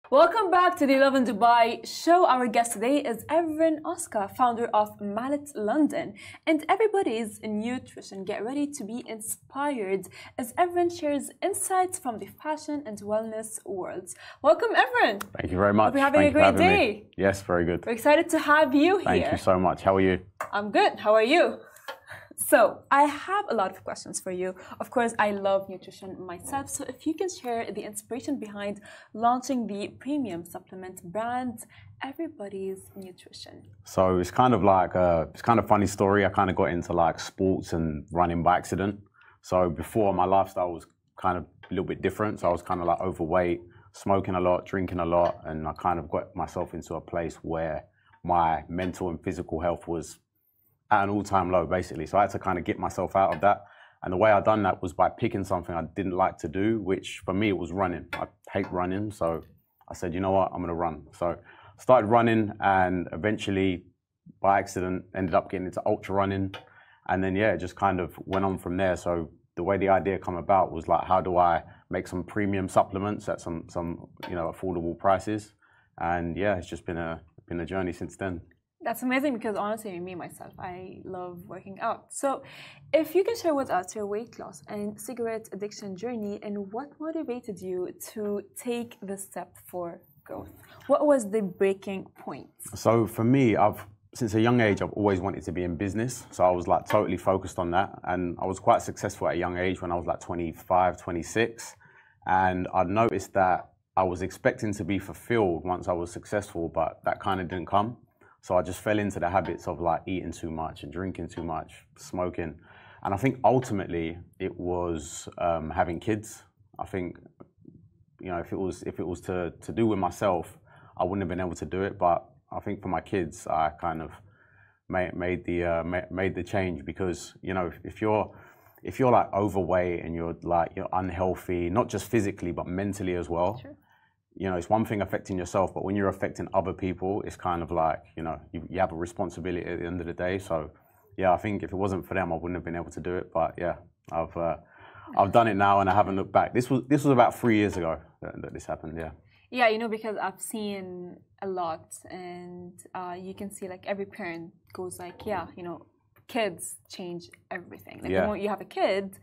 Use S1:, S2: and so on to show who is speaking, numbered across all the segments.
S1: Welcome back to the Lovin Dubai show. Our guest today is Evren Ozka, founder of Mallet London. And everybody's nutrition. Get ready to be inspired as Evren shares insights from the fashion and wellness worlds. Welcome, Evren.
S2: Thank you very much.
S1: Hope you're having a great day.
S2: Yes, very good.
S1: We're excited to have you here.
S2: Thank you so much. How are you?
S1: I'm good. How are you? So, I have a lot of questions for you. Of course, I love nutrition myself. So, if you can share the inspiration behind launching the premium supplement brand, Everybody's Nutrition.
S2: So, it's kind of like it's kind of funny story. I kind of got into like sports and running by accident. So, before my lifestyle was kind of a little bit different. So, I was kind of like overweight, smoking a lot, drinking a lot. And I kind of got myself into a place where my mental and physical health was at an all-time low, basically. So I had to kind of get myself out of that. And the way I done that was by picking something I didn't like to do, which for me, it was running. I hate running. So I said, you know what, I'm going to run. So I started running and eventually by accident ended up getting into ultra running. And then, yeah, it just kind of went on from there. So the way the idea come about was like, how do I make some premium supplements at some affordable prices? And yeah, it's just been a journey since then.
S1: That's amazing because honestly, me myself, I love working out. So if you can share with us your weight loss and cigarette addiction journey and what motivated you to take the step for growth? What was the breaking point? So
S2: for me, since a young age, I've always wanted to be in business. So I was like totally focused on that. And I was quite successful at a young age when I was like 25, 26. And I noticed that I was expecting to be fulfilled once I was successful, but that kind of didn't come. So I just fell into the habits of like eating too much and drinking too much, smoking. And I think ultimately it was having kids. I think, you know, if it was to do with myself, I wouldn't have been able to do it. But I think for my kids, I kind of made the change because, you know, if you're like overweight and you're unhealthy, not just physically, but mentally as well. Sure. You know, it's one thing affecting yourself, but when you're affecting other people, it's kind of like, you know, you have a responsibility at the end of the day. So, yeah, I think if it wasn't for them, I wouldn't have been able to do it. But yeah, I've done it now and I haven't looked back. This was about 3 years ago that this happened. Yeah.
S1: Yeah, you know, because I've seen a lot, and you can see like every parent goes like, yeah, you know, kids change everything. Like the moment you have a kid,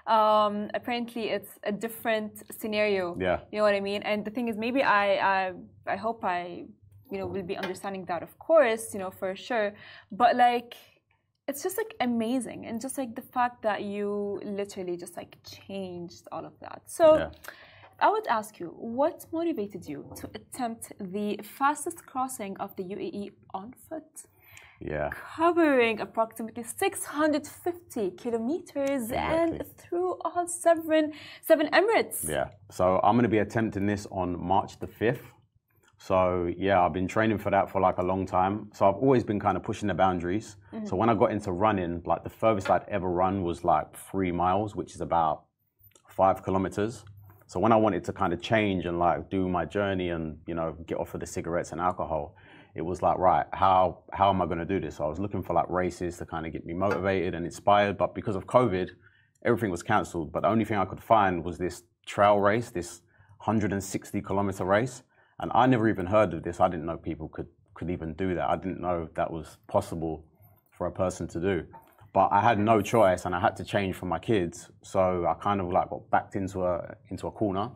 S1: apparently it's a different scenario.
S2: Yeah.
S1: You know what I mean? And the thing is, maybe I hope I, you know, will be understanding that, of course, you know, for sure. But like, it's just like amazing. And just like the fact that you literally just like changed all of that. So I would ask you, what motivated you to attempt the fastest crossing of the UAE on foot?
S2: Yeah.
S1: Covering approximately 650 kilometers and through all seven Emirates.
S2: Yeah. So I'm going to be attempting this on March the 5th. So yeah, I've been training for that for like a long time. So I've always been kind of pushing the boundaries. So when I got into running, like the furthest I'd ever run was like 3 miles, which is about 5 kilometers. So when I wanted to kind of change and like do my journey and, you know, get off of the cigarettes and alcohol, it was like, right, how am I going to do this? So I was looking for like races to kind of get me motivated and inspired. But because of COVID, everything was cancelled. But the only thing I could find was this trail race, this 160-kilometer race. And I never even heard of this. I didn't know people could even do that. I didn't know that was possible for a person to do. But I had no choice and I had to change for my kids. So I kind of like got backed into a corner.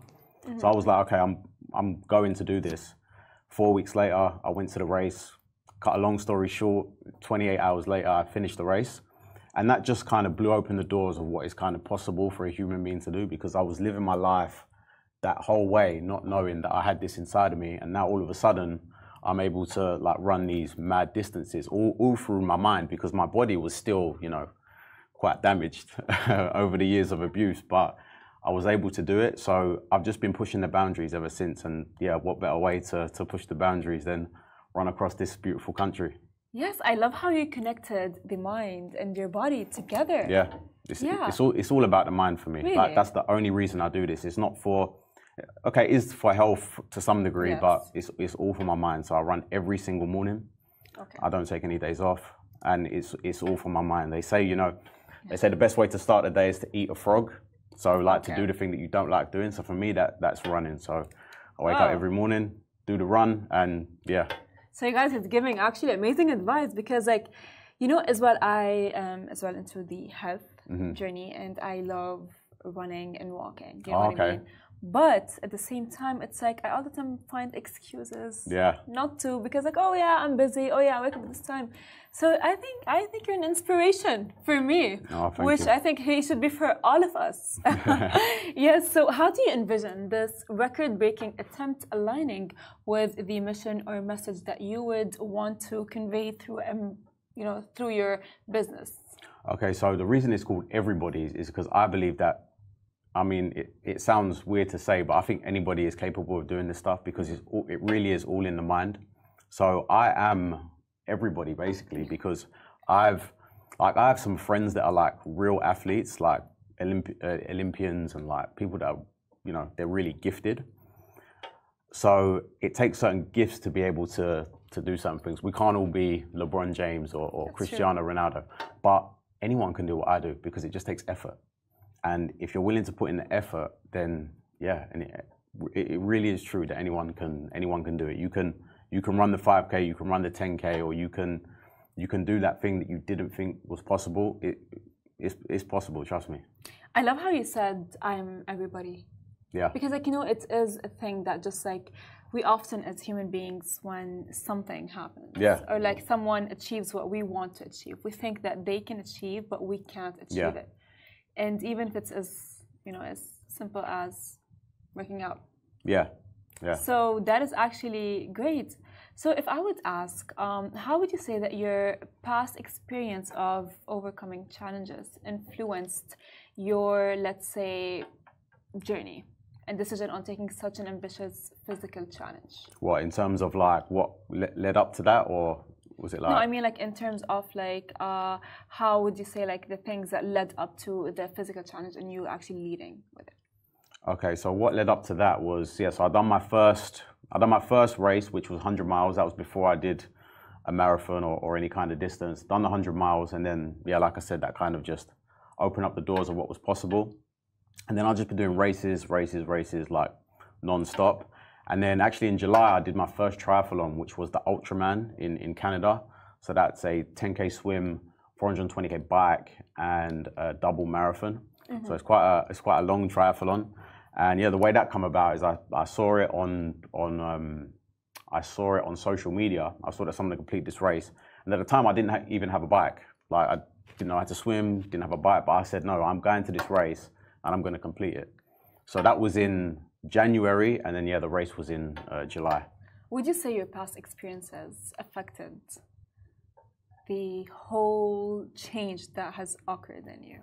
S2: So I was like, okay, I'm going to do this. 4 weeks later, I went to the race. Cut a long story short, 28 hours later, I finished the race. And that just kind of blew open the doors of what is kind of possible for a human being to do, because I was living my life that whole way, not knowing that I had this inside of me. And now all of a sudden, I'm able to like run these mad distances all through my mind, because my body was still, you know, quite damaged over the years of abuse. But I was able to do it. So I've just been pushing the boundaries ever since. And yeah, what better way to push the boundaries than run across this beautiful country?
S1: Yes, I love how you connected the mind and your body together.
S2: Yeah, it's all about the mind for me.
S1: Really?
S2: Like that's the only reason I do this. It's not for, okay, it is for health to some degree, but it's all for my mind. So I run every single morning. Okay. I don't take any days off, and it's all for my mind. They say, you know, they say the best way to start the day is to eat a frog. So like to do the thing that you don't like doing. So for me, that's running. So I wake up every morning, do the run, and yeah.
S1: So you guys are giving actually amazing advice because, like, you know, as well, I am as well into the health journey, and I love running and walking. You know what I mean? But at the same time, it's like I all the time find excuses not to, because like, oh yeah, I'm busy. Oh yeah, I wake up at this time. So I think you're an inspiration for me, which I think he should be for all of us. Yes. So how do you envision this record-breaking attempt aligning with the mission or message that you would want to convey through, you know, through your business? Okay.
S2: So the reason it's called Everybody's is because I believe that. I mean, it sounds weird to say, but I think anybody is capable of doing this stuff because it really is all in the mind. So I am everybody basically, because I have some friends that are like real athletes, like Olympians and like people that are, you know, they're really gifted. So it takes certain gifts to be able to do certain things. We can't all be LeBron James or Cristiano Ronaldo, but anyone can do what I do because it just takes effort. And if you're willing to put in the effort, then yeah, and it really is true that anyone can do it. You can run the 5K, you can run the 10K, or you can do that thing that you didn't think was possible. It's possible, trust me. I love how you said I'm everybody. Yeah. Because like, you know, it is a thing that just like we often as human beings, when something happens or like someone achieves what we want to achieve, we think that they can achieve, but we can't achieve it. And even if it's as, you know, as simple as working out. Yeah. Yeah. So that is actually great. So if I would ask, how would you say that your past experience of overcoming challenges influenced your, let's say, journey and decision on taking such an ambitious physical challenge? What, in terms of like what led up to that, or was it like? No, I mean like in terms of like, how would you say like the things that led up to the physical challenge and you actually leading with it? Okay, so what led up to that was, so I'd done my first race, which was 100 miles. That was before I did a marathon or any kind of distance. Done the 100 miles, and then, like I said, that kind of just opened up the doors of what was possible. And then I've just been doing races, like non-stop. And then actually in July, I did my first triathlon, which was the Ultraman in Canada. So that's a 10K swim, 420K bike, and a double marathon. So it's quite a long triathlon. And yeah, the way that come about is I saw it on social media. I saw that someone had complete this race, and at the time I didn't even have a bike. Like I didn't know how to swim, didn't have a bike, but I said no, I'm going to this race and I'm going to complete it. So that was in January, and then the race was in July. Would you say your past experiences affected the whole change that has occurred in you?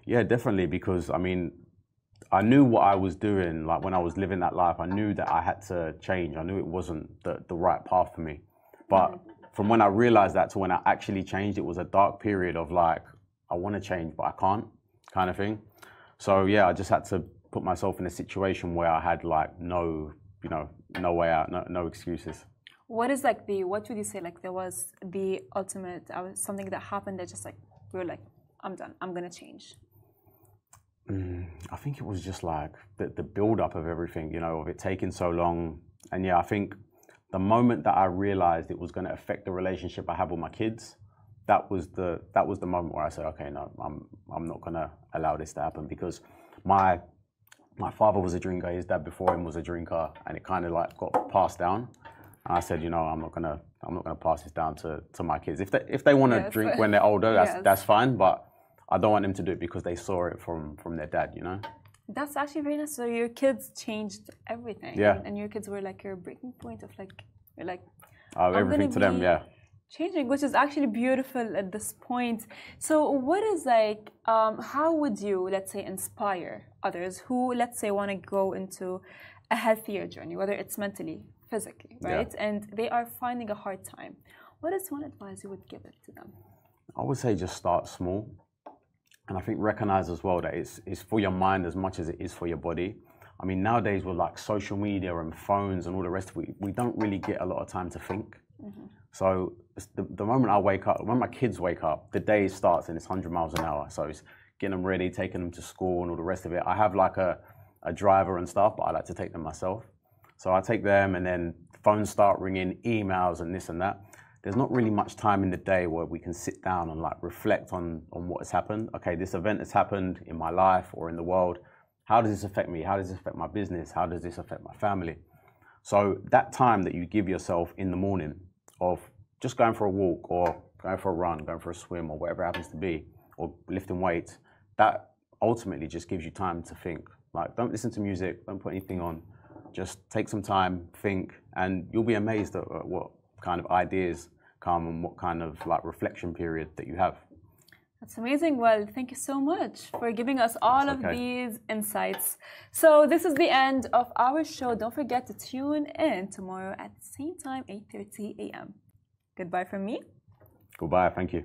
S2: Yeah, definitely, because I mean, I knew what I was doing, like when I was living that life, I knew that I had to change. I knew it wasn't the right path for me. But from when I realized that to when I actually changed, it was a dark period of like, I want to change, but I can't kind of thing. So yeah, I just had to put myself in a situation where I had like no way out, no excuses. What is like what would you say, like there was the ultimate, something that happened that just like, we were like, I'm done, I'm going to change? I think it was just like the build-up of everything, of it taking so long. And yeah, I think the moment that I realized it was going to affect the relationship I have with my kids, that was the moment where I said, okay, no, I'm not going to allow this to happen, because my father was a drinker, his dad before him was a drinker, and it kind of like got passed down. And I said, I'm not gonna pass this down to my kids. If they want to drink when they're older, that's fine, but I don't want them to do it because they saw it from their dad, That's actually very nice. So your kids changed everything. Yeah. And your kids were like your breaking point of like, you're like, everything to them, yeah. Changing, which is actually beautiful at this point. So what is like, how would you, let's say, inspire others who, let's say, want to go into a healthier journey, whether it's mentally, physically, right? Yeah. And they are finding a hard time. What is one advice you would give it to them? I would say just start small. And I think recognize as well that it's for your mind as much as it is for your body. I mean, nowadays with like social media and phones and all the rest of it, we don't really get a lot of time to think. So the moment I wake up, when my kids wake up, the day starts and it's 100 miles an hour. So it's getting them ready, taking them to school and all the rest of it. I have like a driver and stuff, but I like to take them myself. So I take them and then phones start ringing, emails and this and that. There's not really much time in the day where we can sit down and like reflect on what has happened. Okay, this event has happened in my life or in the world. How does this affect me? How does this affect my business? How does this affect my family? So that time that you give yourself in the morning of just going for a walk or going for a run, going for a swim or whatever it happens to be, or lifting weights, that ultimately just gives you time to think. Like, don't listen to music, don't put anything on. Just take some time, think, and you'll be amazed at what kind of ideas come and what kind of like reflection period that you have.
S1: That's amazing. Well, thank you so much for giving us all of these insights. So this is the end of our show. Don't forget to tune in tomorrow at the same time, 8:30 a.m. Goodbye from me.
S2: Goodbye. Thank you.